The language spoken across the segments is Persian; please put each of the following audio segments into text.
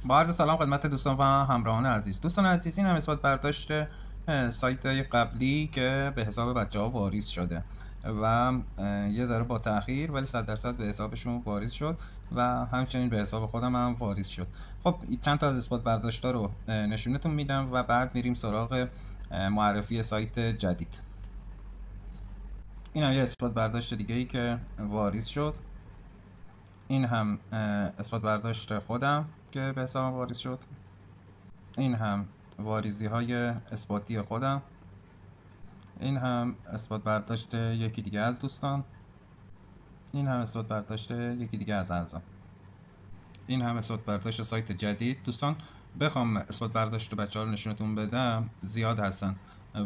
با عرض سلام خدمت دوستان و همراهان عزیز. دوستان عزیز، این هم اثبات برداشت سایت قبلی که به حساب بچه ها واریز شده و یه ذره با تأخیر ولی 100% به حسابشون واریز شد و همچنین به حساب خودم هم واریز شد. خب چند تا از اثبات برداشت ها رو نشونتون میدم و بعد میریم سراغ معرفی سایت جدید. این هم یه اثبات برداشت دیگه ای که واریز شد. این هم اثبات برداشت خودم که به حساب واریز شد. این هم واریزی های اثباتی خودم. این هم اثبات برداشت یکی دیگه از دوستان. این هم اثبات برداشت یکی دیگه از اعضا. این هم اثبات برداشت سایت جدید. دوستان بخوام اثبات برداشت بچه ها رو نشونتون بدم زیاد هستن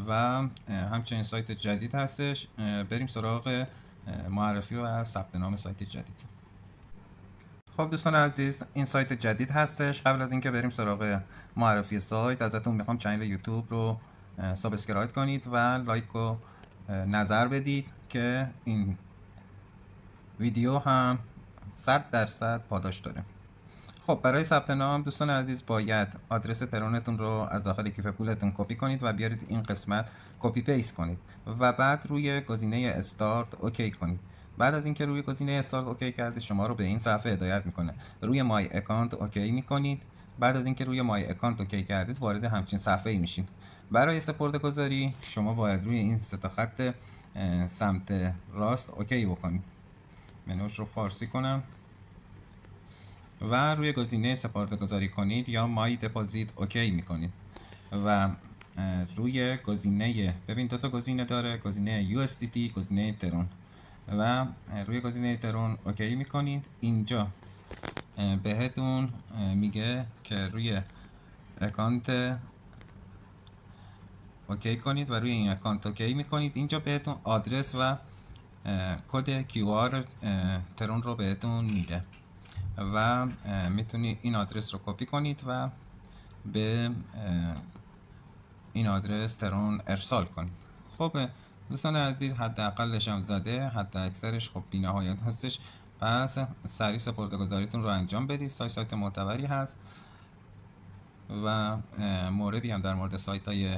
و همچنین سایت جدید هستش. بریم سراغ معرفی و ثبت نام سایت جدید. خب دوستان عزیز، این سایت جدید هستش. قبل از اینکه بریم سراغ معرفی سایت ازتون میخوام چنل یوتیوب رو سابسکرایب کنید و لایک و نظر بدید که این ویدیو هم 100% پاداش داره. خب برای ثبت نام دوستان عزیز باید آدرس ترونتون رو از داخل کیف پولتون کپی کنید و بیارید این قسمت کپی پیست کنید و بعد روی گزینه استارت اوکی کنید. بعد از اینکه روی گزینه استارت اوکی کردید شما رو به این صفحه هدایت میکنه. روی مای اکانت اوکی میکنید. بعد از اینکه روی مای اکانت اوکی کردید وارد همچین صفحه‌ای میشین. برای سپرده‌گذاری شما باید روی این سه تا خط سمت راست اوکی بکنید. منوش رو فارسی کنم و روی گزینه سپرده‌گذاری کنید یا مای دپوزیت اوکی میکنید و روی گزینه ببین دو تا گزینه داره، گزینه USDT، گزینه ترون و روی گزینه ترون اوکی میکنید. اینجا بهتون میگه که روی اکانت اوکی کنید و روی این اکانت اوکی میکنید. اینجا بهتون آدرس و کد QR ترون رو بهتون میده و میتونید این آدرس رو کپی کنید و به این آدرس ترون ارسال کنید. خب دوستان عزیز، حداقلش هم زده، حد اکثرش خب بی‌نهایت هستش. پس سریع سپرده‌گذاریتون رو انجام بدید. سایت معتبری هست و موردی هم در مورد سایت های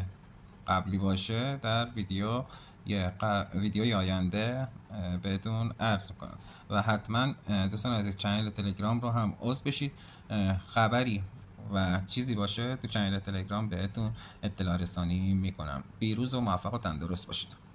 قبلی باشه در ویدیوی آینده بهتون عرض میکنم و حتما دوستان از چنل تلگرام رو هم عضو بشید. خبری و چیزی باشه تو چنل تلگرام بهتون اطلاع رسانی میکنم. پیروز و موفق و تندرست باشید.